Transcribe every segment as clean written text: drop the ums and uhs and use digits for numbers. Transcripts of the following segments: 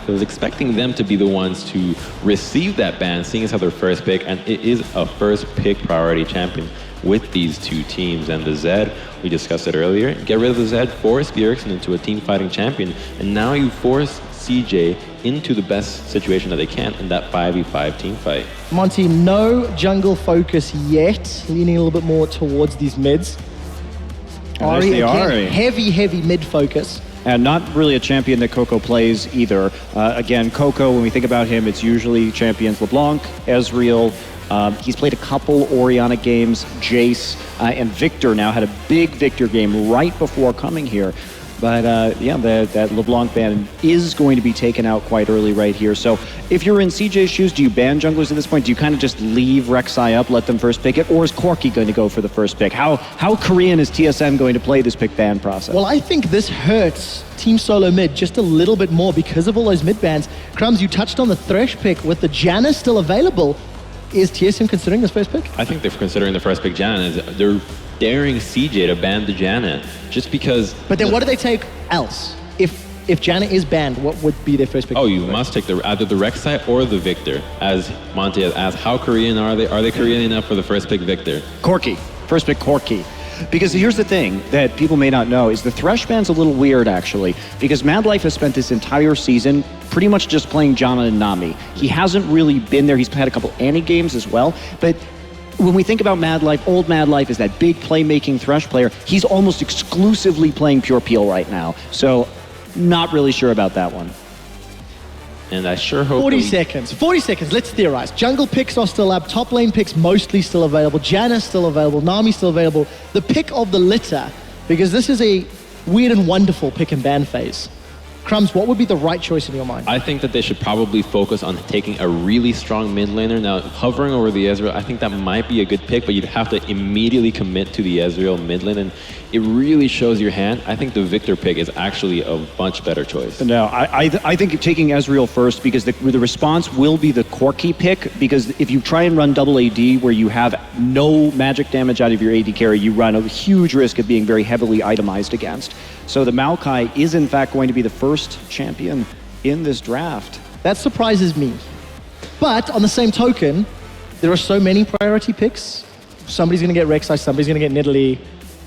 I was expecting them to be the ones to receive that ban, seeing as how their first pick, and it is a first pick priority champion with these two teams. And the Zed, we discussed it earlier, get rid of the Zed, force Bjergsen into a team fighting champion, and now you force CJ into the best situation that they can in that 5v5 team fight. Monty, no jungle focus yet, leaning a little bit more towards these mids. Ari, again, heavy mid focus. And not really a champion that Coco plays either. Again, Coco, when we think about him, it's usually champions LeBlanc, Ezreal. He's played a couple Orianna games, Jace, and Victor now had a big Victor game right before coming here. But yeah, that LeBlanc ban is going to be taken out quite early right here. So if you're in CJ's shoes, do you ban junglers at this point? Do you kind of just leave Rek'Sai up, let them first pick it? Or is Corki going to go for the first pick? How Korean is TSM going to play this pick ban process? Well, I think this hurts Team SoloMid just a little bit more because of all those mid bans. Crumbs, you touched on the Thresh pick with the Janna still available. Is TSM considering this first pick? I think they're considering the first pick Janna. They're daring CJ to ban the Janna just because... But then what do they take else? If Janna is banned, what would be their first pick? Oh, you must take either the Rek'Sai or the Victor. As Monty has asked, how Korean are they? Are they Korean enough for the first pick Victor? Corki. First pick Corki. Because here's the thing that people may not know is the Thresh ban's a little weird actually, because Mad Life has spent this entire season pretty much just playing Janna and Nami. He hasn't really been there. He's had a couple Annie games as well, but when we think about Mad Life, old Mad Life is that big playmaking Thresh player. He's almost exclusively playing Pure Peel right now, so not really sure about that one. And I sure hope... 40 seconds, let's theorize. Jungle picks are still up, top lane picks mostly still available, Janna's still available, Nami's still available. The pick of the litter, because this is a weird and wonderful pick and ban phase. Crumbs, what would be the right choice in your mind? I think that they should probably focus on taking a really strong mid laner. Now, hovering over the Ezreal, I think that might be a good pick, but you'd have to immediately commit to the Ezreal mid lane, and it really shows your hand. I think the Victor pick is actually a much better choice. No, I think taking Ezreal first, because the response will be the Corki pick, because if you try and run double AD where you have no magic damage out of your AD carry, you run a huge risk of being very heavily itemized against. So the Maokai is in fact going to be the first champion in this draft. That surprises me. But on the same token, there are so many priority picks. Somebody's going to get Rek'Sai, somebody's going to get Nidalee,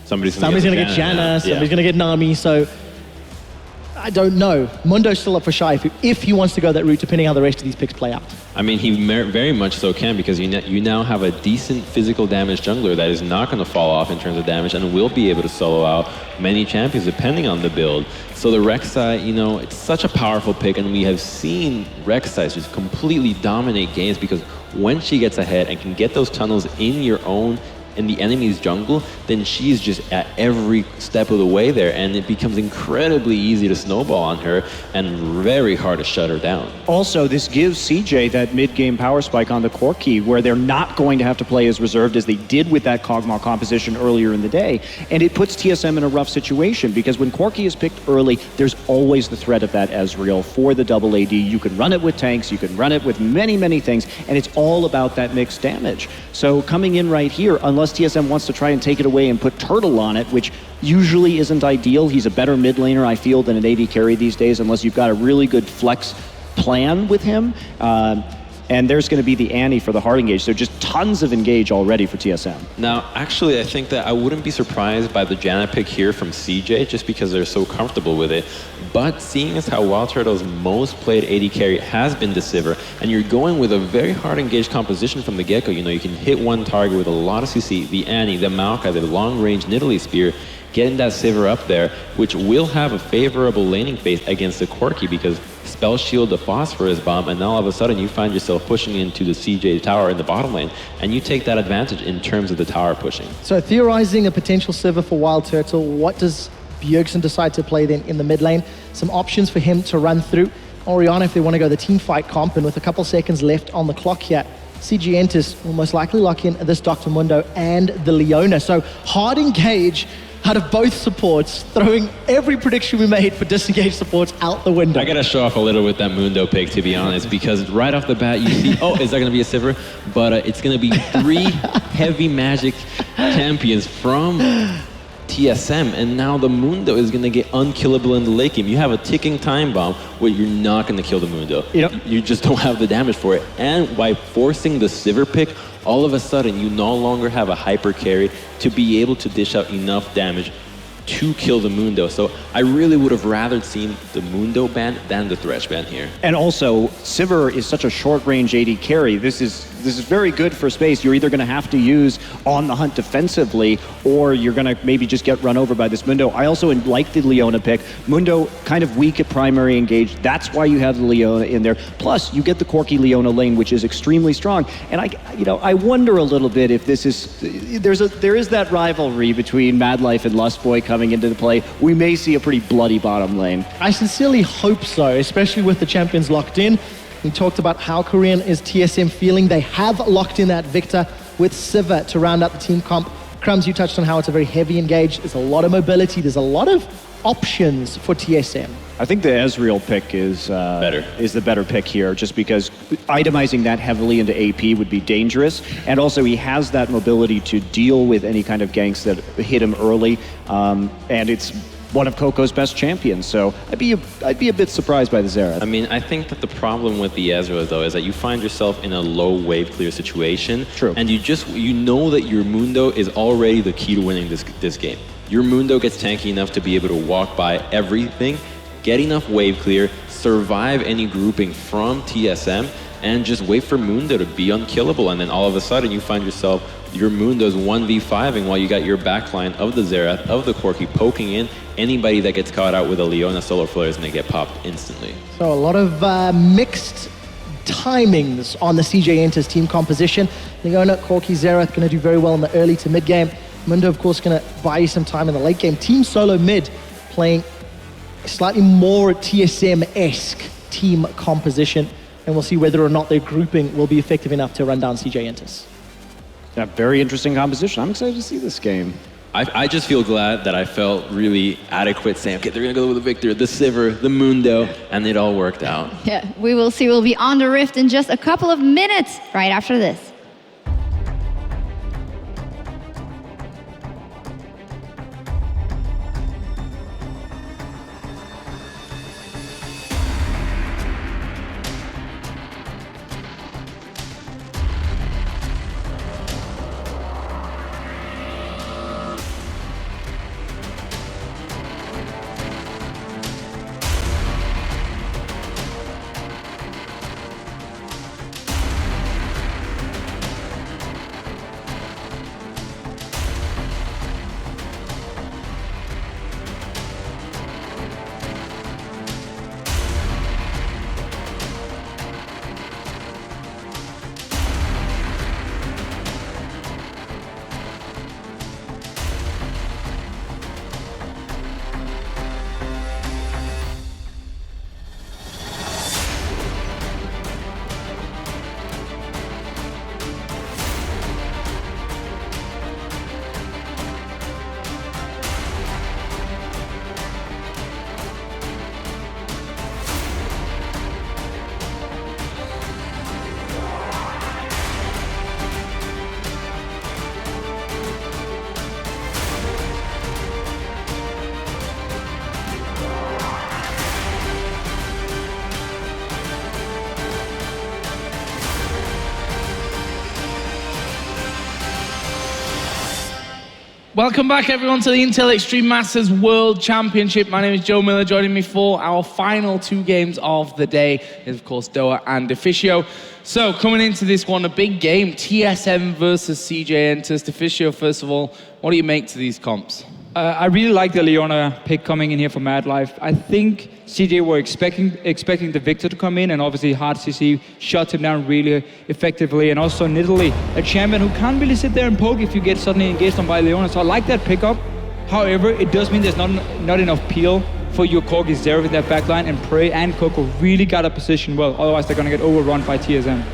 somebody's going to get Janna, somebody's going to get Nami, so I don't know. Mundo's still up for Shy if he wants to go that route, depending how the rest of these picks play out. I mean, he very much so can, because you now have a decent physical damage jungler that is not going to fall off in terms of damage and will be able to solo out many champions depending on the build. So the Rek'Sai, you know, it's such a powerful pick, and we have seen Rek'Sai just completely dominate games, because when she gets ahead and can get those tunnels in your own in the enemy's jungle, then she's just at every step of the way there, and it becomes incredibly easy to snowball on her and very hard to shut her down. Also, this gives CJ that mid-game power spike on the Corki, where they're not going to have to play as reserved as they did with that Kog'Maw composition earlier in the day, and it puts TSM in a rough situation, because when Corki is picked early, there's always the threat of that Ezreal for the double AD. You can run it with tanks, you can run it with many things, and it's all about that mixed damage. So coming in right here, unless TSM wants to try and take it away and put Turtle on it, which usually isn't ideal. He's a better mid laner, I feel, than an AD carry these days, unless you've got a really good flex plan with him. And there's going to be the Annie for the hard engage. So just tons of engage already for TSM. Now, actually, I think that I wouldn't be surprised by the Janna pick here from CJ, just because they're so comfortable with it. But seeing as how Wild Turtle's most played AD carry has been the Sivir, and you're going with a very hard engaged composition from the get-go, you know, you can hit one target with a lot of CC, the Annie, the Maokai, the long-range Nidalee Spear, getting that Sivir up there, which will have a favorable laning phase against the Corki, because Spell Shield, the Phosphorus Bomb, and now all of a sudden you find yourself pushing into the CJ tower in the bottom lane, and you take that advantage in terms of the tower pushing. So theorizing a potential Sivir for Wild Turtle, what does Bjergsen decide to play then in the mid lane? Some options for him to run through. Orianna, if they want to go the team fight comp, and with a couple seconds left on the clock here, CG Entus will most likely lock in this Dr. Mundo and the Leona. So hard engage out of both supports, throwing every prediction we made for disengaged supports out the window. I gotta show off a little with that Mundo pick, to be honest, because right off the bat you see, oh, is that gonna be a Sivir? But it's gonna be 3 heavy magic champions from TSM, and now the Mundo is going to get unkillable in the late game. You have a ticking time bomb where you're not going to kill the Mundo. You just don't have the damage for it. And by forcing the Sivir pick, all of a sudden you no longer have a hyper carry to be able to dish out enough damage to kill the Mundo. So I really would have rather seen the Mundo ban than the Thresh ban here. And also, Sivir is such a short-range AD carry. This is very good for space. You're either going to have to use on the hunt defensively, or you're going to maybe just get run over by this Mundo. I also like the Leona pick. Mundo kind of weak at primary engage. That's why you have the Leona in there. Plus, you get the Corki Leona lane, which is extremely strong. And I wonder a little bit if this is there is that rivalry between Madlife and Lustboy coming into the play. We may see a pretty bloody bottom lane. I sincerely hope so, especially with the champions locked in. We talked about how Korean is TSM feeling. They have locked in that Victor with Sivir to round out the team comp. Crumbs, you touched on how it's a very heavy engage. There's a lot of mobility. There's a lot of options for TSM. I think the Ezreal pick is the better pick here, just because itemizing that heavily into AP would be dangerous, and also he has that mobility to deal with any kind of ganks that hit him early, and it's one of Coco's best champions, so I'd be a bit surprised by the Xerath. I mean, I think that the problem with the Ezreal, though, is that you find yourself in a low wave clear situation. True. And you know that your Mundo is already the key to winning this game. Your Mundo gets tanky enough to be able to walk by everything, get enough wave clear, survive any grouping from TSM, and just wait for Mundo to be unkillable. And then all of a sudden you find yourself, your Mundo's 1v5ing while you got your backline of the Xerath, of the Corki poking in. Anybody that gets caught out with a Leona Solar Flare is going to get popped instantly. So a lot of mixed timings on the CJ Entus team composition. Leona, Corki, Xerath going to do very well in the early to mid game. Mundo, of course, going to buy you some time in the late game. Team SoloMid playing slightly more TSM-esque team composition, and we'll see whether or not their grouping will be effective enough to run down CJ Entus. Yeah, very interesting composition. I'm excited to see this game. I just feel glad that I felt really adequate saying, okay, they're going to go with the Victor, the Sivir, the Mundo, and it all worked out. Yeah, we will see. We'll be on the Rift in just a couple of minutes right after this. Welcome back, everyone, to the Intel Extreme Masters World Championship. My name is Joe Miller. Joining me for our final two games of the day is, of course, Doa and Deficio. So, coming into this one, a big game, TSM versus CJ Entus. Deficio, first of all, what do you make to these comps? I really like the Leona pick coming in here for Madlife. I think CJ were expecting the Victor to come in, and obviously Hard CC shuts him down really effectively. And also Nidalee, a champion who can't really sit there and poke if you get suddenly engaged on by Leona. So I like that pickup. However, it does mean there's not enough peel for your Corki Xerath in that backline, and Prey and Coco really got a position well. Otherwise, they're going to get overrun by TSM.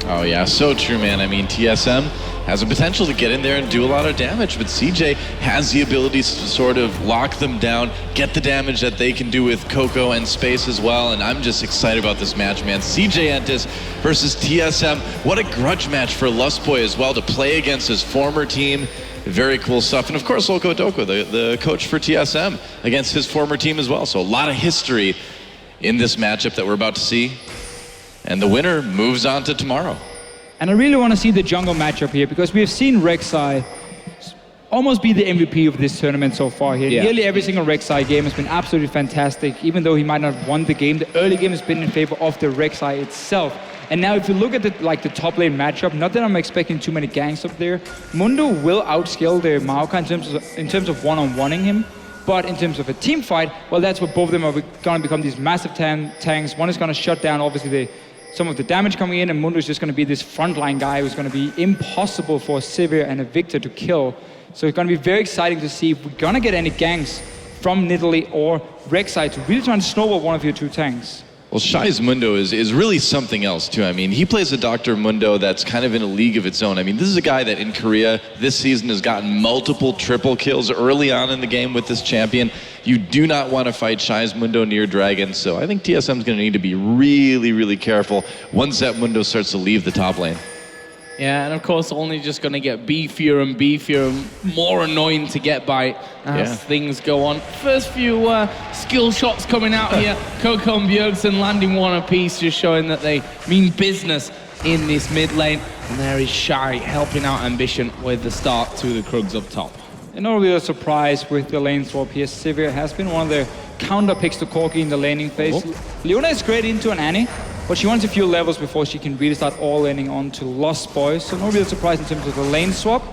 Oh yeah, so true, man. I mean, TSM has a potential to get in there and do a lot of damage, but CJ has the ability to sort of lock them down, get the damage that they can do with Coco and Space as well, and I'm just excited about this match, man. CJ Entus versus TSM. What a grudge match for Lustboy as well to play against his former team very cool stuff. And of course, Loko Doko, the coach for TSM, against his former team as well. So a lot of history in this matchup that we're about to see. And the winner moves on to tomorrow. And I really want to see the jungle matchup here, because we have seen Rek'Sai almost be the MVP of this tournament so far here. Yeah. Nearly every single Rek'Sai game has been absolutely fantastic. Even though he might not have won the game, the early game has been in favor of the Rek'Sai itself. And now if you look at the top lane matchup, not that I'm expecting too many ganks up there, Mundo will outscale the Maokai in terms of one-on-oneing him. But in terms of a team fight, well, that's what both of them are going to become, these massive tanks. One is going to shut down, obviously, some of the damage coming in, and Mundo is just going to be this frontline guy who's going to be impossible for a Sivir and a Victor to kill. So it's going to be very exciting to see if we're going to get any ganks from Nidalee or Rek'Sai to really try and snowball one of your two tanks. Well, Shai's Mundo is really something else, too. I mean, he plays a Dr. Mundo that's kind of in a league of its own. I mean, this is a guy that in Korea this season has gotten multiple triple kills early on in the game with this champion. You do not want to fight Shai's Mundo near Dragon, so I think TSM is going to need to be really, really careful once that Mundo starts to leave the top lane. Yeah, and of course, only just going to get beefier and beefier and more annoying to get by as things go on. First few skill shots coming out here. Coco and Bjergsen landing one apiece, just showing that they mean business in this mid lane. And there is Shai helping out Ambition with the start to the Krugs up top. And not really a surprise with the lane swap here. Sivir has been one of the counter picks to Corki in the laning phase. Leona is great into an Annie, but she wants a few levels before she can really start all-laning onto Lost Boys. So no real surprise in terms of the lane swap.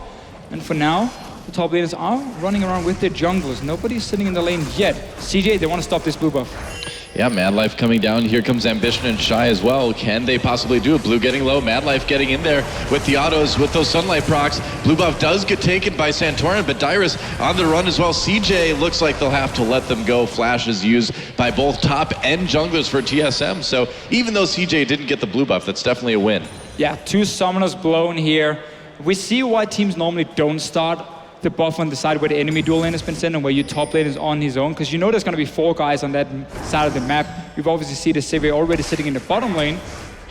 And for now, the top laners are running around with their junglers. Nobody's sitting in the lane yet. CJ, they want to stop this blue buff. Yeah, Madlife coming down. Here comes Ambition and Shai as well. Can they possibly do it? Blue getting low. Madlife getting in there with the autos, with those Sunlight procs. Blue buff does get taken by Santorin, but Dyrus on the run as well. CJ looks like they'll have to let them go. Flash is used by both top and junglers for TSM. So even though CJ didn't get the blue buff, that's definitely a win. Yeah, two summoners blown here. We see why teams normally don't start the buff on the side where the enemy dual lane has been sent and where your top lane is on his own, because you know there's going to be 4 guys on that side of the map. We've obviously seen the Sivir already sitting in the bottom lane,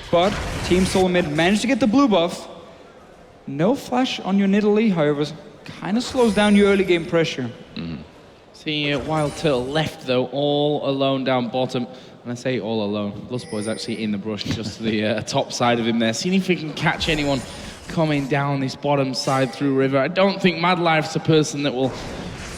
but Team SoloMid managed to get the blue buff. No flash on your Nidalee, however, kind of slows down your early game pressure. See Wild Turtle left though, all alone down bottom. And I say all alone, Lost Boy's actually in the brush just to the top side of him there. Seeing if he can catch anyone coming down this bottom side through river. I don't think Madlife's a person that will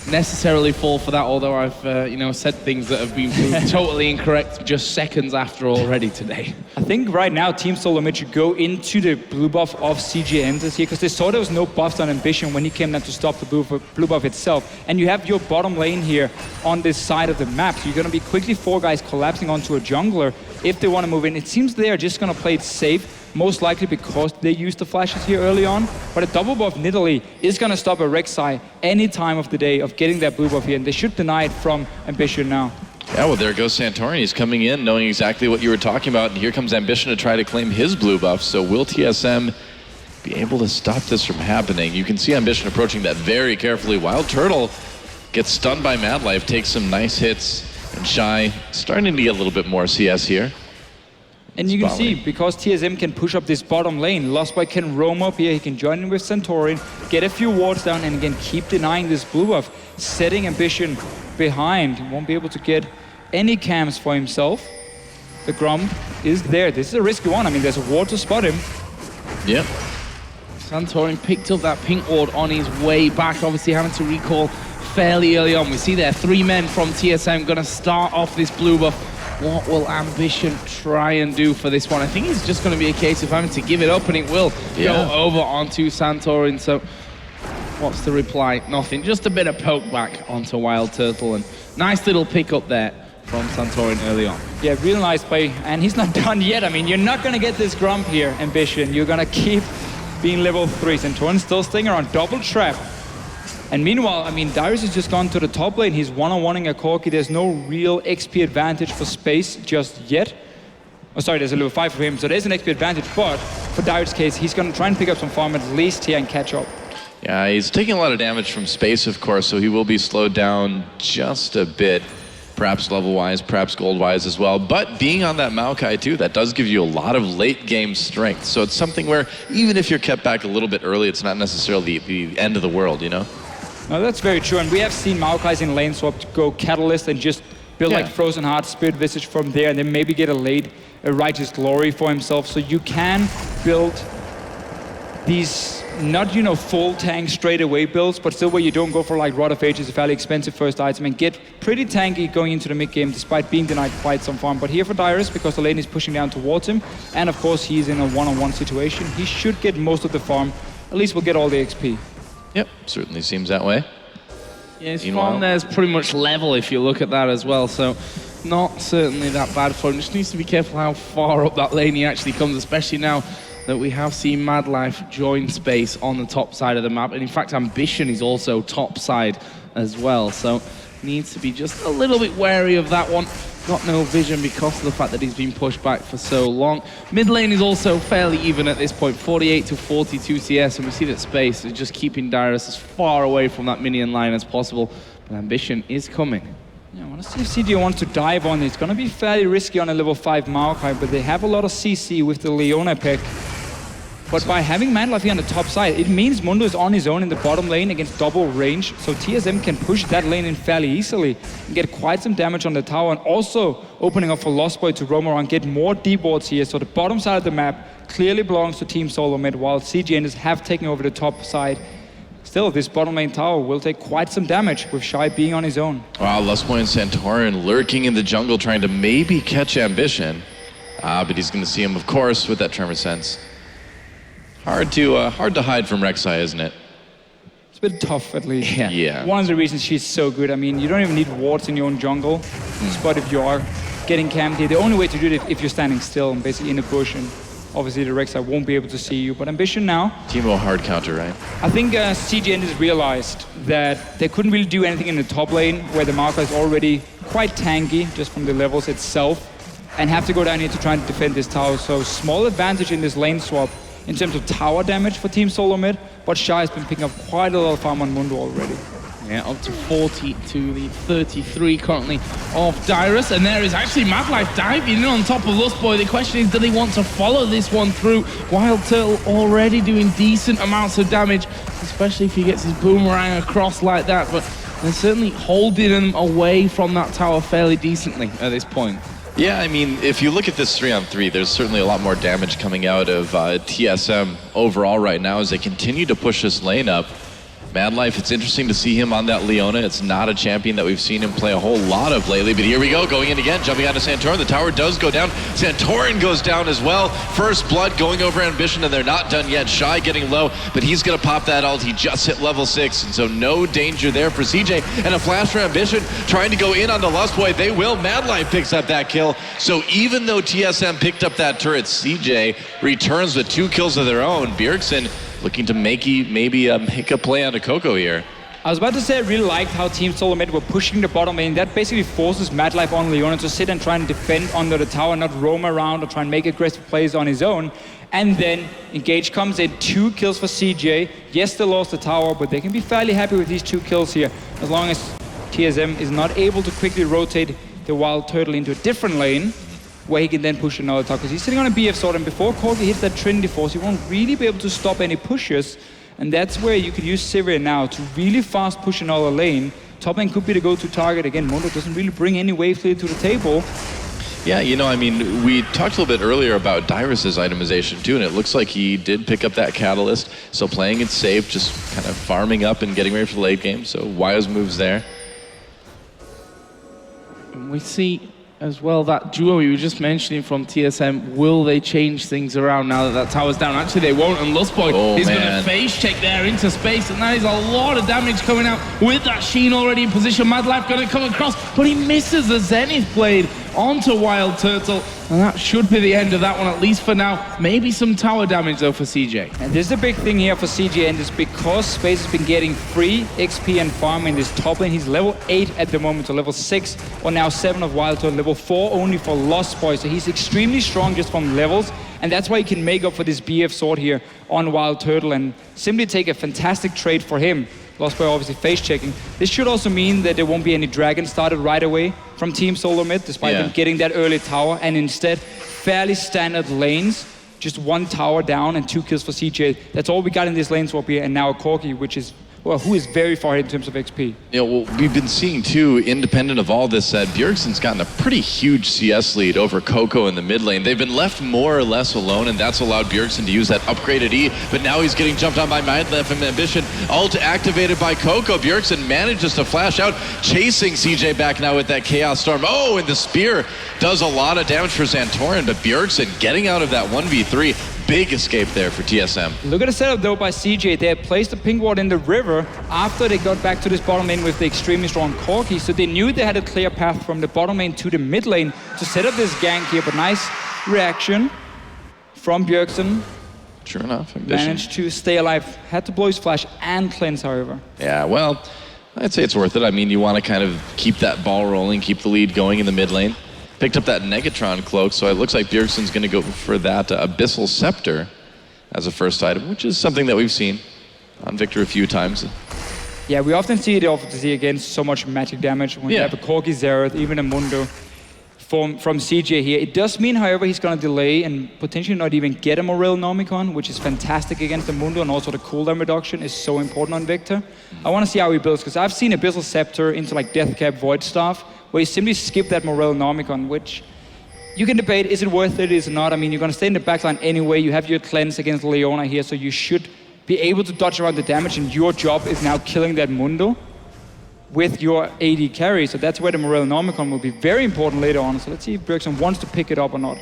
necessarily fall for that, although I've said things that have been proved totally incorrect just seconds after already today. I think right now Team SoloMid should go into the blue buff of CJ Entus here, because they saw there was no buffs on Ambition when he came down to stop the blue buff itself. And you have your bottom lane here on this side of the map, so you're going to be quickly 4 guys collapsing onto a jungler if they want to move in. It seems they are just going to play it safe, most likely because they used the flashes here early on. But a double buff Nidalee is going to stop a Rek'Sai any time of the day of getting that blue buff here, and they should deny it from Ambition now. Yeah, well, there goes Santorin. He's coming in knowing exactly what you were talking about, and here comes Ambition to try to claim his blue buff. So will TSM be able to stop this from happening? You can see Ambition approaching that very carefully. Wild Turtle gets stunned by Madlife, takes some nice hits, and Shai starting to get a little bit more CS here. And you can see, because TSM can push up this bottom lane, Lost Boy can roam up here, he can join in with Santorin, get a few wards down, and again keep denying this blue buff, setting Ambition behind. He won't be able to get any cams for himself. The Grump is there. This is a risky one. I mean, there's a ward to spot him. Yep. Santorin picked up that pink ward on his way back, obviously having to recall fairly early on. We see there 3 men from TSM going to start off this blue buff. What will Ambition try and do for this one? I think it's just going to be a case of having to give it up, and it will go over onto Santorin. So what's the reply? Nothing. Just a bit of poke back onto Wild Turtle, and nice little pick up there from Santorin early on. Yeah, real nice play, and he's not done yet. I mean, you're not going to get this Grump here, Ambition. You're going to keep being level 3. Santorin still staying around, double trap. And meanwhile, I mean, Dyrus has just gone to the top lane. He's one-on-oneing a Corki. There's no real XP advantage for Space just yet. Oh, sorry, there's a level 5 for him, so there's an XP advantage. But for Dyrus' case, he's going to try and pick up some farm at least here and catch up. Yeah, he's taking a lot of damage from Space, of course, so he will be slowed down just a bit. perhaps level-wise, perhaps gold-wise as well. But being on that Maokai too, that does give you a lot of late-game strength. So it's something where even if you're kept back a little bit early, it's not necessarily the end of the world, you know? No, that's very true. And we have seen Maokai's in lane swap to go Catalyst and just build like Frozen Heart, Spirit Visage from there, and then maybe get a Righteous Glory for himself. So you can build these not, full tank straight away builds, but still where you don't go for like Rod of Ages, a fairly expensive first item, and get pretty tanky going into the mid game despite being denied quite some farm. But here for Dyrus, because the lane is pushing down towards him, and of course he's in a one-on-one situation, he should get most of the farm. At least we'll get all the XP. Yep, certainly seems that way. Yeah, his farm there is pretty much level if you look at that as well, so not certainly that bad for him. Just needs to be careful how far up that lane he actually comes, especially now that we have seen Madlife join space on the top side of the map. And in fact, Ambition is also top side as well. So needs to be just a little bit wary of that one. Got no vision because of the fact that he's been pushed back for so long. Mid lane is also fairly even at this point, 48 to 42 CS. And we see that Space is just keeping Dyrus as far away from that minion line as possible. But Ambition is coming. Yeah, I want to see if CJ wants to dive on it. It's going to be fairly risky on a level 5 Maokai, but they have a lot of CC with the Leona pick. But by having Madlife here on the top side, it means Mundo is on his own in the bottom lane against double range, so TSM can push that lane in fairly easily and get quite some damage on the tower, and also opening up for Lost Boy to roam around, get more deep wards here. So the bottom side of the map clearly belongs to Team SoloMid, while CJ and Entus have taken over the top side. Still, this bottom lane tower will take quite some damage with Shy being on his own. Wow, Lost Boy and Santorin lurking in the jungle, trying to maybe catch Ambition. But he's going to see him, of course, with that Tremor Sense. Hard to hide from Rek'Sai, isn't it? It's a bit tough, at least. Yeah. One of the reasons she's so good, I mean, you don't even need wards in your own jungle. But if you are getting camped here, the only way to do it if you're standing still and basically in a bush, and obviously the Rek'Sai won't be able to see you. But Ambition now. Teemo hard counter, right? I think CJ Entus realized that they couldn't really do anything in the top lane, where the Maokai is already quite tanky, just from the levels itself, and have to go down here to try and defend this tower. So small advantage in this lane swap in terms of tower damage for Team SoloMid, but Shy has been picking up quite a lot of farm on Mundo already. Yeah, up to 40 to the 33 currently of Dyrus, and there is actually Madlife diving in on top of Lost Boy. The question is, do they want to follow this one through? Wild Turtle already doing decent amounts of damage, especially if he gets his boomerang across like that, but they're certainly holding him away from that tower fairly decently at this point. Yeah, I mean, if you look at this 3-on-3, there's certainly a lot more damage coming out of TSM overall right now as they continue to push this lane up. Madlife, it's interesting to see him on that Leona. It's not a champion that we've seen him play a whole lot of lately, but here we go, going in again, jumping onto Santorin. The tower does go down. Santorin goes down as well. First blood going over Ambition, and they're not done yet. Shy getting low, but he's gonna pop that ult. He just hit level 6, and so no danger there for CJ. And a flash for Ambition, trying to go in on the Lust Boy. They will. Madlife picks up that kill. So even though TSM picked up that turret, CJ returns with 2 kills of their own. Bjergsen looking to maybe make a play on a Coco here. I was about to say I really liked how Team SoloMid were pushing the bottom lane. That basically forces Madlife on Leona to sit and try and defend under the tower, not roam around or try and make aggressive plays on his own. And then Engage comes in, 2 kills for CJ. Yes, they lost the tower, but they can be fairly happy with these 2 kills here, as long as TSM is not able to quickly rotate the Wild Turtle into a different lane, where he can then push another tower, because he's sitting on a BF sword, and before Corki hits that Trinity Force, he won't really be able to stop any pushes, and that's where you could use Sivir now to really fast push another lane. Top lane could be the go-to target. Again, Mundo doesn't really bring any wave clear to the table. Yeah, you know, I mean, we talked a little bit earlier about Dyrus's itemization too, and it looks like he did pick up that Catalyst, so playing it safe, just kind of farming up and getting ready for the late game, so wise moves there. We see as well that duo you were just mentioning from TSM, will they change things around now that that tower's down? Actually, they won't, and Lustboy is going to face check there into space, and that is a lot of damage coming out with that Sheen already in position. Madlife going to come across, but he misses the Zenith Blade onto Wild Turtle, and that should be the end of that one, at least for now. Maybe some tower damage, though, for CJ. And this is a big thing here for CJ, and it's because Space has been getting free XP and farm in this top lane. He's level 8 at the moment, so level 6, or now 7 of Wild Turtle, level 4 only for Lost Boy, so he's extremely strong just from levels, and that's why he can make up for this BF sword here on Wild Turtle, and simply take a fantastic trade for him Lost Boy obviously face checking. This should also mean that there won't be any dragon started right away from Team SoloMid, despite them getting that early tower, and instead fairly standard lanes. Just 1 tower down and 2 kills for CJ. That's all we got in this lane swap here, and now a Corki, which is, well, who is very far ahead in terms of XP. Yeah, well, we've been seeing too, independent of all this, that Bjergsen's gotten a pretty huge CS lead over Coco in the mid lane. They've been left more or less alone, and that's allowed Bjergsen to use that upgraded E, but now he's getting jumped on by Madlife and Ambition. Ult activated by Coco. Bjergsen manages to flash out, chasing CJ back now with that Chaos Storm. Oh, and the Spear does a lot of damage for Santorin, but Bjergsen getting out of that 1v3. Big escape there for TSM. Look at the setup though by CJ. They had placed the pink ward in the river after they got back to this bottom lane with the extremely strong Corki. So they knew they had a clear path from the bottom lane to the mid lane to set up this gank here. But nice reaction from Bjergsen. Sure enough, Ambition managed to stay alive. Had to blow his flash and cleanse, however. Yeah, well, I'd say it's worth it. I mean, you want to kind of keep that ball rolling, keep the lead going in the mid lane. Picked up that Negatron cloak, so it looks like Bjergsen's going to go for that Abyssal Scepter as a first item, which is something that we've seen on Victor a few times. Yeah, we often see it obviously against so much magic damage when you have a Corki Xerath, even a Mundo from CJ here. It does mean, however, he's going to delay and potentially not even get a Morel Nomicon, which is fantastic against the Mundo, and also the cooldown reduction is so important on Victor. I want to see how he builds, because I've seen Abyssal Scepter into like Deathcap Void Staff, where you simply skip that Morel Nomicon, which you can debate, is it worth it, is it not? I mean, you're going to stay in the backline anyway, you have your cleanse against Leona here, so you should be able to dodge around the damage, and your job is now killing that Mundo with your AD carry, so that's where the Morel Nomicon will be very important later on. So let's see if Bjergsen wants to pick it up or not.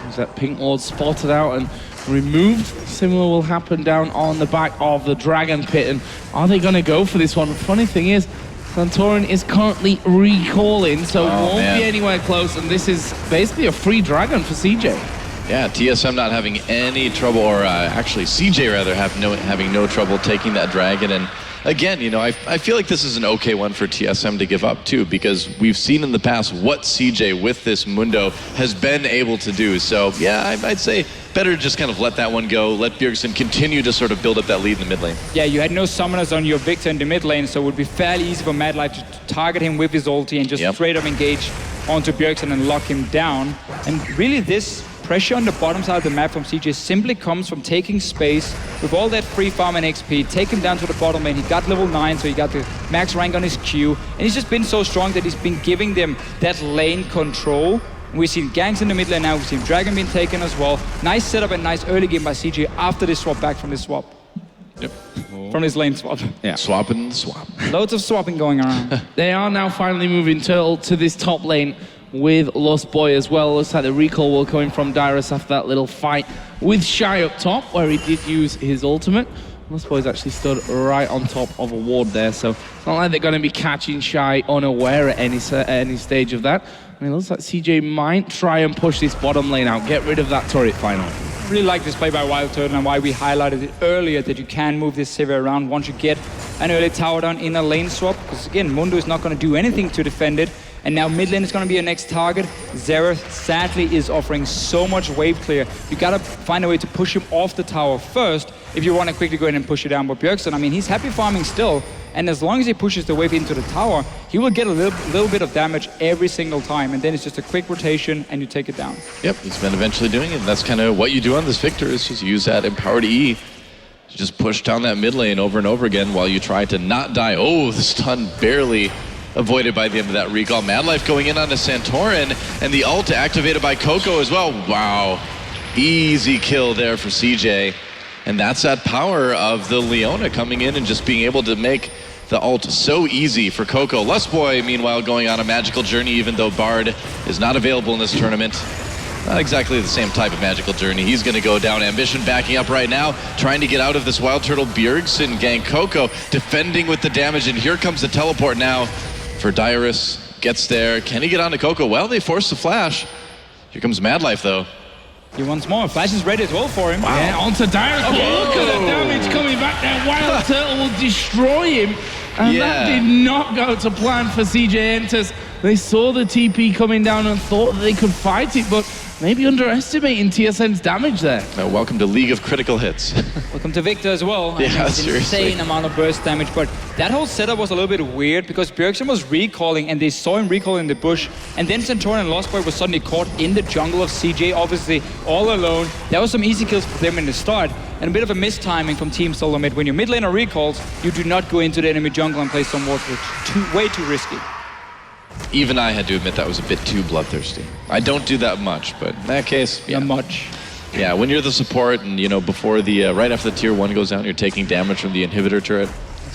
There's that pink ward spotted out and removed. Similar will happen down on the back of the Dragon Pit, and are they going to go for this one? The funny thing is, Santorin is currently recalling, so won't be anywhere close, and this is basically a free dragon for CJ. Yeah, TSM not having any trouble, or actually CJ rather having no trouble taking that dragon. And again, you know, I feel like this is an okay one for TSM to give up too, because we've seen in the past what CJ with this Mundo has been able to do. So yeah, I'd say better just kind of let that one go, let Bjergsen continue to sort of build up that lead in the mid lane. Yeah, you had no summoners on your Victor in the mid lane, so it would be fairly easy for Madlife to target him with his ulti and just straight up engage onto Bjergsen and lock him down. And really this pressure on the bottom side of the map from CJ simply comes from taking space with all that free farm and XP, take him down to the bottom lane. He got level 9, so he got the max rank on his Q, and he's just been so strong that he's been giving them that lane control. We've seen ganks in the mid lane now, we've seen Dragon being taken as well. Nice setup and nice early game by CJ after this swap back from this swap. Yep. From his lane swap. Yeah, swapping, swap. Loads of swapping going around. They are now finally moving to this top lane with Lost Boy as well. Looks like the recall will coming from Dyrus after that little fight with Shy up top, where he did use his ultimate. Lost Boy's actually stood right on top of a ward there, so it's not like they're going to be catching Shy unaware at any stage of that. I mean, it looks like CJ might try and push this bottom lane out, get rid of that turret final. I really like this play by Wild Turtle and why we highlighted it earlier that you can move this Sivir around once you get an early tower down in a lane swap, because again, Mundo is not going to do anything to defend it. And now mid lane is going to be your next target. Xerath sadly is offering so much wave clear. You got to find a way to push him off the tower first if you want to quickly go in and push it down. But Bjergsen, I mean, he's happy farming still. And as long as he pushes the wave into the tower, he will get a little bit of damage every single time. And then it's just a quick rotation and you take it down. Yep, he's been eventually doing it. And that's kind of what you do on this Victor, is just use that empowered E. Just push down that mid lane over and over again while you try to not die. Oh, the stun barely avoided by the end of that recall. Madlife going in onto Santorin, and the ult activated by Coco as well. Wow, easy kill there for CJ. And that's that power of the Leona coming in and just being able to make the ult so easy for Coco. Lost Boy, meanwhile, going on a magical journey, even though Bard is not available in this tournament. Not exactly the same type of magical journey. He's going to go down. Ambition backing up right now, trying to get out of this Wild Turtle. Bjergsen gank Coco, defending with the damage, and here comes the teleport now for Dyrus. Gets there. Can he get onto Coco? Well, they force the flash. Here comes Madlife, though. He wants more. Flash is ready as well for him. Wow. Yeah, onto Dyrus. Oh, look at the damage coming back there. Wild Turtle will destroy him. And that did not go to plan for CJ Entus. They saw the TP coming down and thought that they could fight it, but maybe underestimating TSM's damage there. Welcome to League of Critical Hits. Welcome to Victor as well. I mean, Yeah, it's an seriously. insane amount of burst damage, but that whole setup was a little bit weird because Bjergsen was recalling and they saw him recall in the bush, and then Centaur and Lost Boy was suddenly caught in the jungle of CJ, obviously all alone. That was some easy kills for them in the start, and a bit of a mistiming from Team SoloMid. When your mid laner recalls, you do not go into the enemy jungle and play some ward, which way too risky. Even I had to admit that was a bit too bloodthirsty. I don't do that much, but in that case, yeah. Not much. Yeah, when you're the support and, you know, before the, right after the tier 1 goes down, you're taking damage from the inhibitor turret.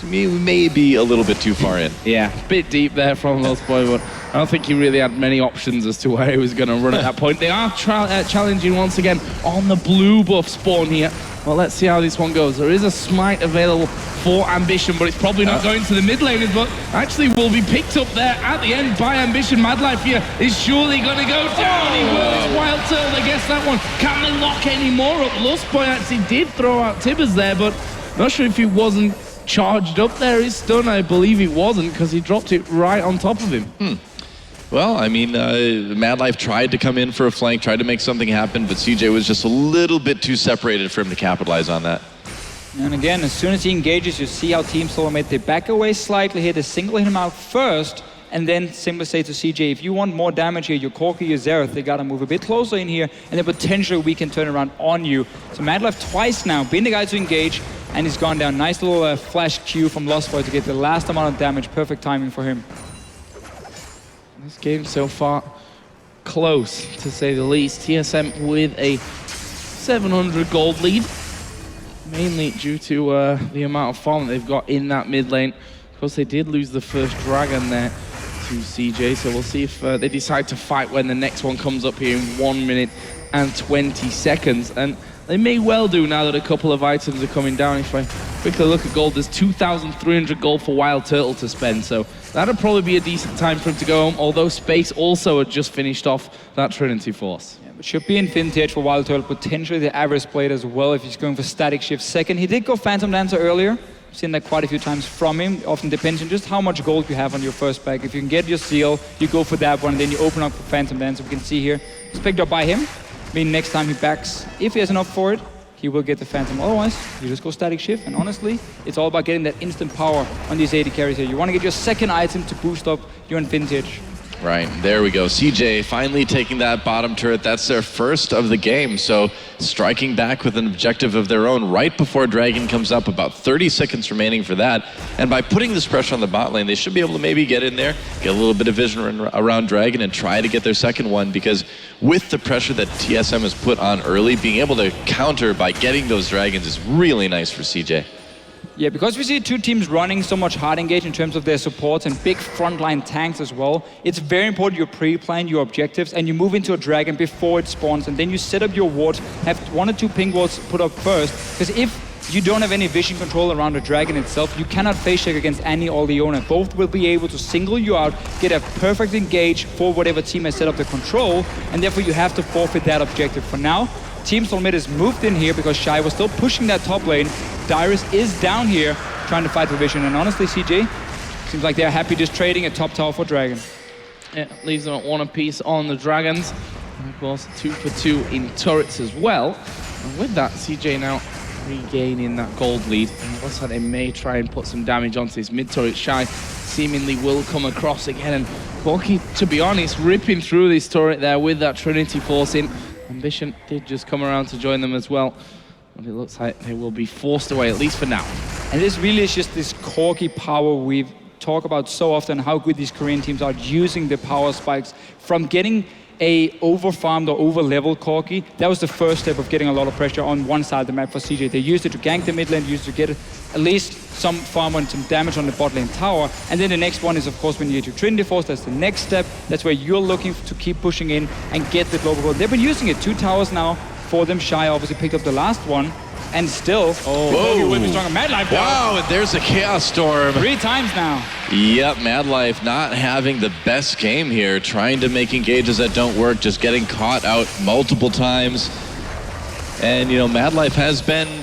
We may be a little bit too far in. Yeah, bit deep there from Lost Boy, but I don't think he really had many options as to where he was going to run at that point. They are challenging once again on the blue buff spawn here. Well, let's see how this one goes. There is a smite available for Ambition, but it's probably not going to the mid laners, but actually will be picked up there at the end by Ambition. Madlife here is surely going to go down. He will. It's Wild Turtle, I guess that one. Can they lock any more up? Lost Boy actually did throw out Tibbers there, but not sure if he wasn't charged up there. His stun, I believe he wasn't, because he dropped it right on top of him. Well, I mean, Madlife tried to come in for a flank, tried to make something happen, but CJ was just a little bit too separated for him to capitalize on that. And again, as soon as he engages, you see how Team SoloMid, they back away slightly here, they single him out first, and then simply say to CJ, if you want more damage here, your Corki, your Xerath, they gotta move a bit closer in here, and then potentially we can turn around on you. So Madlife twice now, being the guy to engage, and he's gone down. Nice little flash Q from Lost Boy to get the last amount of damage. Perfect timing for him. This game so far, close to say the least. TSM with a 700 gold lead, mainly due to the amount of farm that they've got in that mid lane. Of course, they did lose the first dragon there to CJ, so we'll see if they decide to fight when the next one comes up here in 1 minute and 20 seconds. And they may well do now that a couple of items are coming down. If I quickly look at gold, there's 2,300 gold for Wild Turtle to spend, so that'll probably be a decent time for him to go home, although Space also had just finished off that Trinity Force. Yeah, but should be Infinity Edge for Wild Turtle, potentially the Average Blade as well if he's going for Static Shift second. He did go Phantom Dancer earlier. I've seen that quite a few times from him. Often depends on just how much gold you have on your first pack. If you can get your seal, you go for that one, and then you open up for Phantom Dancer. We can see here, it's picked up by him. I mean, next time he backs, if he has enough for it, he will get the Phantom. Otherwise, you just go Static Shift. And honestly, it's all about getting that instant power on these AD carries here. You want to get your second item to boost up your Infinity Edge. Right, there we go. CJ finally taking that bottom turret. That's their first of the game. So striking back with an objective of their own right before Dragon comes up. About 30 seconds remaining for that. And by putting this pressure on the bot lane, they should be able to maybe get in there, get a little bit of vision around Dragon and try to get their second one. Because with the pressure that TSM has put on early, being able to counter by getting those Dragons is really nice for CJ. Yeah, because we see two teams running so much hard engage in terms of their supports and big frontline tanks as well, it's very important you pre-plan your objectives and you move into a dragon before it spawns, and then you set up your wards, have 1 or 2 ping wards put up first, because if you don't have any vision control around the dragon itself, you cannot face check against any or Leona. Both will be able to single you out, get a perfect engage for whatever team has set up the control, and therefore you have to forfeit that objective. For now, Team SoloMid has moved in here because Shy was still pushing that top lane. Dyrus is down here trying to fight for vision, and honestly, CJ, seems like they're happy just trading a top tower for Dragon. Yeah, leaves them at 1 apiece on the Dragons. And of course, 2 for 2 in turrets as well. And with that, CJ now regaining that gold lead. And it looks like they may try and put some damage onto his mid turret. Shy seemingly will come across again. And Corki, to be honest, ripping through this turret there with that Trinity Force in. Ambition did just come around to join them as well. But it looks like they will be forced away, at least for now. And this really is just this Corki power we talk about so often, how good these Korean teams are using the power spikes from getting a over-farmed or over-leveled Corki. That was the first step of getting a lot of pressure on one side of the map for CJ. They used it to gank the mid lane, used it to get at least some farm and some damage on the bot lane tower. And then the next one is, of course, when you get to Trinity Force, that's the next step. That's where you're looking to keep pushing in and get the global gold. They've been using it, 2 towers now for them. Shy obviously picked up the last one. And still, Wow, and there's a Chaos Storm. 3 times now. Yep, Madlife not having the best game here, trying to make engages that don't work, just getting caught out multiple times. And, you know, Madlife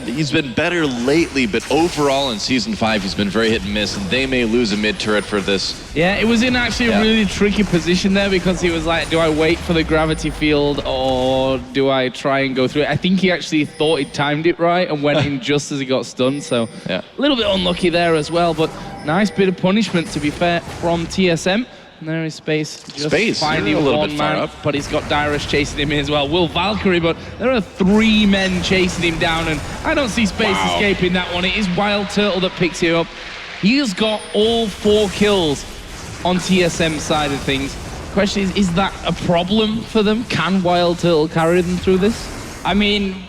he's been better lately, but overall in Season 5, he's been very hit and miss, and they may lose a mid turret for this. Yeah, it was in actually a really tricky position there because he was like, do I wait for the gravity field or do I try and go through it? I think he actually thought he timed it right and went in just as he got stunned, so a little bit unlucky there as well, but nice bit of punishment, to be fair, from TSM. And there is Space, just finding a little one bit far man, up. but he's got Dyrus chasing him as well. Will Valkyrie, but there are 3 men chasing him down, and I don't see Space escaping that one. It is Wild Turtle that picks him up. He's got all 4 kills on TSM side of things. Question is that a problem for them? Can Wild Turtle carry them through this? I mean,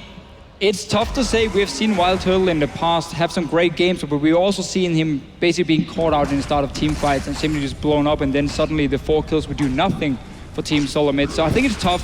it's tough to say. We've seen Wild Turtle in the past have some great games, but we've also seen him basically being caught out in the start of team fights and simply just blown up, and then suddenly the 4 kills would do nothing for Team SoloMid. So I think it's tough.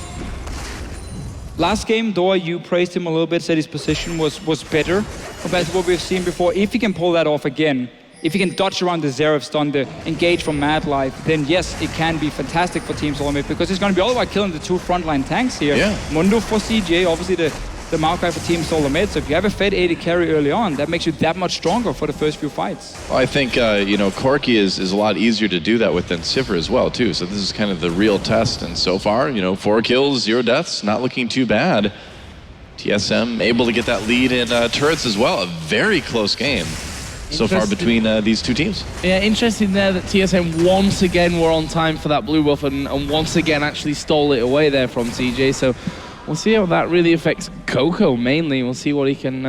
Last game, Dora, you praised him a little bit, said his position was better compared to what we've seen before. If he can pull that off again, if he can dodge around the Zeref stun, the engage from Madlife, then yes, it can be fantastic for Team SoloMid, because it's going to be all about killing the 2 frontline tanks here. Yeah. Mundo for CJ, obviously the Maokai for Team SoloMid. So if you have a fed AD carry early on, that makes you that much stronger for the first few fights. Well, I think, you know, Corki is a lot easier to do that with than Sivir as well, too. So this is kind of the real test. And so far, you know, 4 kills, 0 deaths, not looking too bad. TSM able to get that lead in turrets as well. A very close game so far between these 2 teams. Yeah, interesting there that TSM once again were on time for that blue buff and once again actually stole it away there from CJ. So we'll see how that really affects Coco mainly. We'll see what he can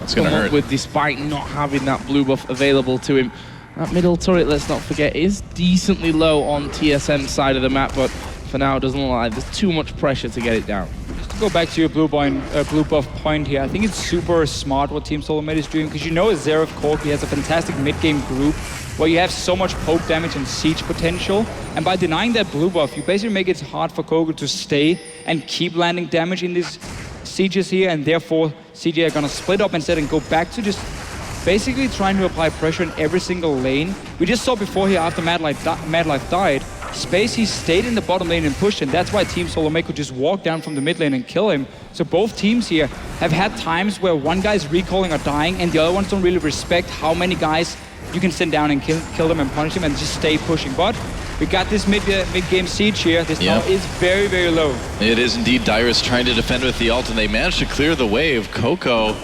come up with despite not having that blue buff available to him. That middle turret, let's not forget, is decently low on TSM's side of the map, but for now it doesn't look like there's too much pressure to get it down. Just to go back to your blue buff point here, I think it's super smart what Team SoloMid is doing, because you know Zeref Corki has a fantastic mid-game group where you have so much poke damage and siege potential, and by denying that blue buff, you basically make it hard for Coco to stay and keep landing damage in these sieges here, and therefore CJ are gonna split up instead and go back to just basically trying to apply pressure in every single lane. We just saw before here, after Madlife died, Space, he stayed in the bottom lane and pushed, and that's why Team SoloMid could just walk down from the mid lane and kill him. So both teams here have had times where one guy's recalling or dying, and the other ones don't really respect how many guys you can send down and kill them and punish them and just stay pushing. But we got this mid-game siege here. This now is very, very low. It is indeed. Dyrus trying to defend with the ult, and they managed to clear the wave. Coco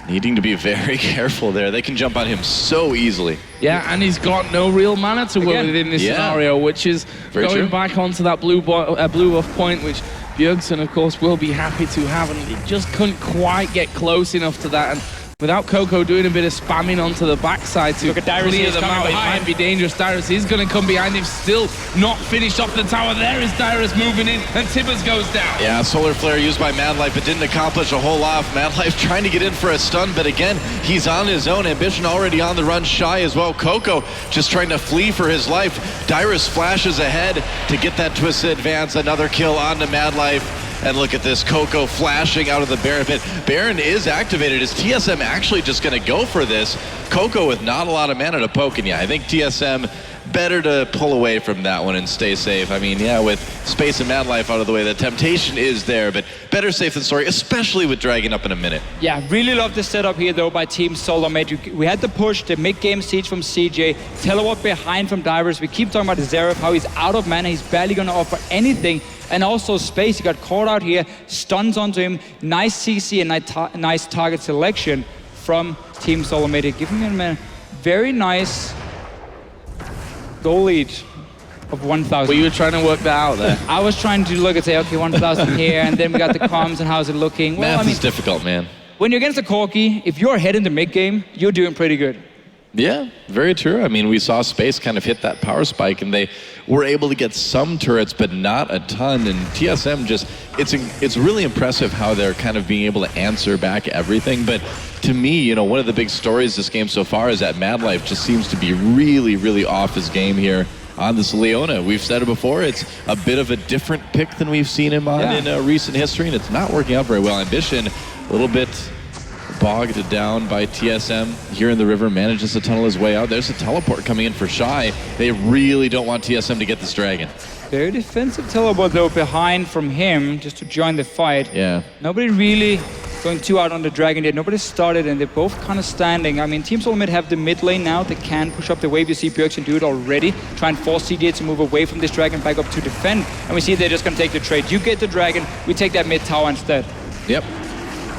needing to be very careful there. They can jump on him so easily. Yeah, and he's got no real mana to work with in this scenario, which is going back onto that blue buff point, which Bjergsen, of course, will be happy to have, and he just couldn't quite get close enough to that. And without Coco doing a bit of spamming onto the backside to clear them out, it might be dangerous. Dyrus is going to come behind him, still not finished off the tower. There is Dyrus moving in, and Tibbers goes down. Yeah, Solar Flare used by Madlife, but didn't accomplish a whole lot. Madlife trying to get in for a stun, but again, he's on his own. Ambition already on the run, Shy as well. Coco just trying to flee for his life. Dyrus flashes ahead to get that twisted advance. Another kill onto Madlife. And look at this, Coco flashing out of the Baron pit. Baron is activated. Is TSM actually just going to go for this? Coco with not a lot of mana to poke, and yeah, I think TSM better to pull away from that one and stay safe. I mean, yeah, with Space and Madlife out of the way, the temptation is there, but better safe than sorry, especially with Dragon up in a minute. Yeah, really love the setup here, though, by Team SoloMid. We had the push, the mid-game siege from CJ, Telewart behind from Dyrus. We keep talking about Zeref, how he's out of mana, he's barely going to offer anything. And also Space, he got caught out here, stuns onto him, nice CC and nice target selection from Team SoloMid, giving him a very nice goal lead of 1,000. Well, you were trying to work that out there. I was trying to look and say, okay, 1,000 here, and then we got the comms and how's it looking. Well, Math is difficult, man. When you're against a Corki, if you're ahead in the mid-game, you're doing pretty good. Yeah, very true. I mean, we saw Space kind of hit that power spike, and they were able to get some turrets, but not a ton. And TSM just, it's really impressive how they're kind of being able to answer back everything. But to me, you know, one of the big stories this game so far is that Madlife just seems to be really, really off his game here on this Leona. We've said it before, it's a bit of a different pick than we've seen him on in recent history, and it's not working out very well. Ambition, a little bit bogged down by TSM here in the river, manages to tunnel his way out. There's a teleport coming in for Shy. They really don't want TSM to get this dragon. Very defensive teleport though behind from him just to join the fight. Yeah. Nobody really going too out on the dragon yet. Nobody started and they're both kind of standing. I mean, Team SoloMid have the mid lane now. They can push up the wave. You see Bjergsen do it already. Try and force CJ to move away from this dragon back up to defend. And we see they're just going to take the trade. You get the dragon, we take that mid tower instead. Yep.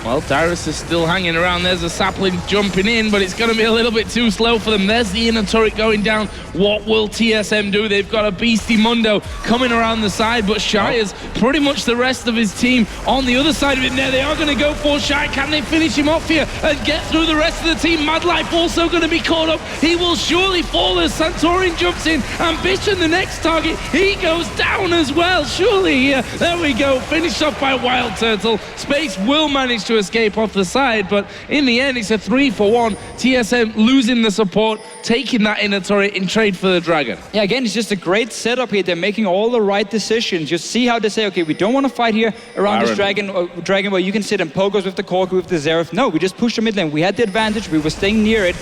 Well, Dyrus is still hanging around. There's a sapling jumping in, but it's going to be a little bit too slow for them. There's the inner turret going down. What will TSM do? They've got a beastie Mundo coming around the side, but Shy is pretty much the rest of his team on the other side of it. Now they are going to go for Shy. Can they finish him off here and get through the rest of the team? Madlife also going to be caught up. He will surely fall as Santorin jumps in. Ambition, the next target, he goes down as well. Surely, there we go. Finished off by Wild Turtle. Space will manage to escape off the side, but in the end it's a 3-for-1. TSM losing the support, taking that inner turret in trade for the dragon. Yeah, again, it's just a great setup here. They're making all the right decisions. You see how they say, okay, we don't want to fight here around this dragon where you can sit and poke us with the Corki, with the Xerath. No, we just pushed the mid lane. We had the advantage, we were staying near it.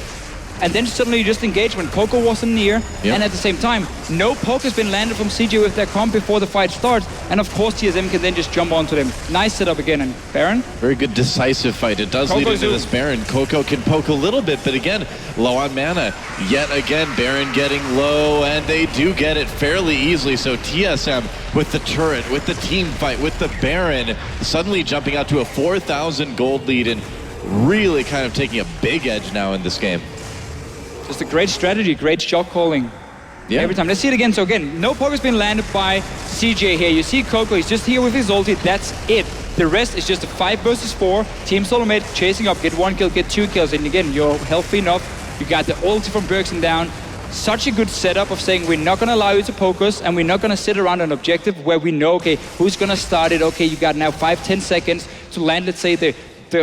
And then suddenly you just engaged when Coco wasn't near. Yep. And at the same time, no poke has been landed from CJ with their comp before the fight starts. And of course, TSM can then just jump onto them. Nice setup again. And Baron? Very good decisive fight. It does lead into this Baron. Coco can poke a little bit, but again, low on mana. Yet again, Baron getting low, and they do get it fairly easily. So TSM with the turret, with the team fight, with the Baron, suddenly jumping out to a 4,000 gold lead and really kind of taking a big edge now in this game. Just a great strategy, great shot calling. Yeah. Every time. Let's see it again. So again, no poke has been landed by CJ here. You see Coco, he's just here with his ulti. That's it. The rest is just a 5 versus 4. Team SoloMid chasing up, get 1 kill, get 2 kills. And again, you're healthy enough. You got the ulti from Bjergsen down. Such a good setup of saying we're not going to allow you to poke us and we're not going to sit around an objective where we know, okay, who's going to start it? Okay, you got now 5-10 seconds to land, let's say, the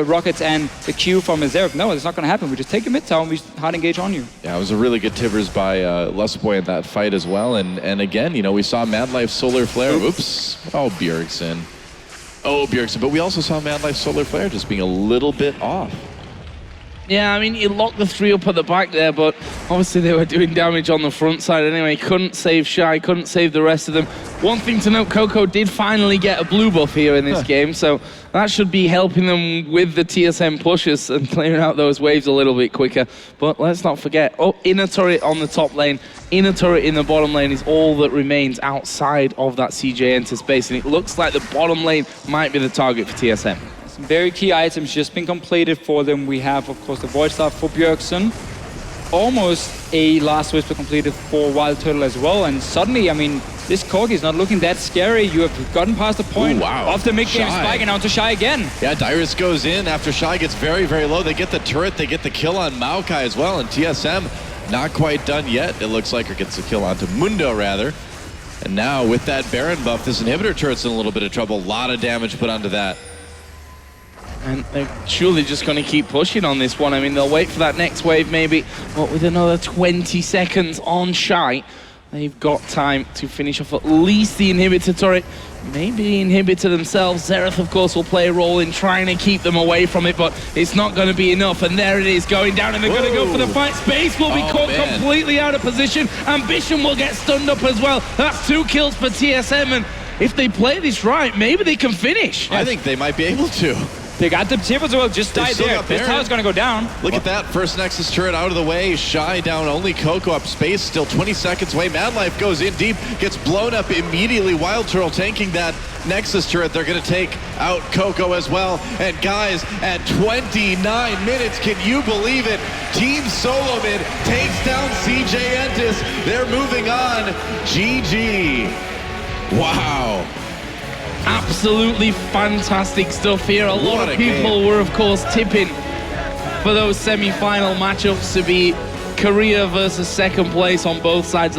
rockets and the Q from Xerath. No, it's not going to happen. We just take a mid tower and we hard engage on you. Yeah, it was a really good Tivers by Lustboy in that fight as well. And again, you know, we saw Madlife Solar Flare. Oops. Oh, Bjergsen. Oh, Bjergsen. But we also saw Madlife Solar Flare just being a little bit off. Yeah, I mean, he locked the 3 up at the back there, but obviously they were doing damage on the front side anyway. Couldn't save Shy, couldn't save the rest of them. One thing to note, Coco did finally get a blue buff here in this game, so that should be helping them with the TSM pushes and clearing out those waves a little bit quicker. But let's not forget, inner turret on the top lane, inner turret in the bottom lane is all that remains outside of that CJ Entus base, and it looks like the bottom lane might be the target for TSM. Very key items just been completed for them. We have, of course, the Void Staff for Bjergsen. Almost a Last Whisper completed for Wild Turtle as well. And suddenly, I mean, this Corki is not looking that scary. You have gotten past the point of the mid-game spike and now to Shy again. Yeah, Dyrus goes in after Shy gets very, very low. They get the turret, they get the kill on Maokai as well. And TSM not quite done yet, it looks like, or gets a kill onto Mundo, rather. And now with that Baron buff, this inhibitor turret's in a little bit of trouble. A lot of damage put onto that. And they're surely just going to keep pushing on this one. I mean, they'll wait for that next wave maybe, but with another 20 seconds on Shy, they've got time to finish off at least the inhibitor turret, maybe the inhibitor themselves. Xerath, of course, will play a role in trying to keep them away from it, but it's not going to be enough. And there it is, going down, and they're going to go for the fight. Space will be caught completely out of position. Ambition will get stunned up as well. That's 2 kills for TSM, and if they play this right, maybe they can finish. I think they might be able to. They got the tip as well, just died there. This tower's gonna go down. Look at that, first Nexus turret out of the way. Shy down, only Coco up. Space still 20 seconds away. Madlife goes in deep, gets blown up immediately. Wild Turtle tanking that Nexus turret. They're gonna take out Coco as well. And guys, at 29 minutes, can you believe it? Team SoloMid takes down CJ Entus. They're moving on. GG. Wow. Absolutely fantastic stuff here. A lot of people were, of course, tipping for those semi-final matchups to be Korea versus second place on both sides of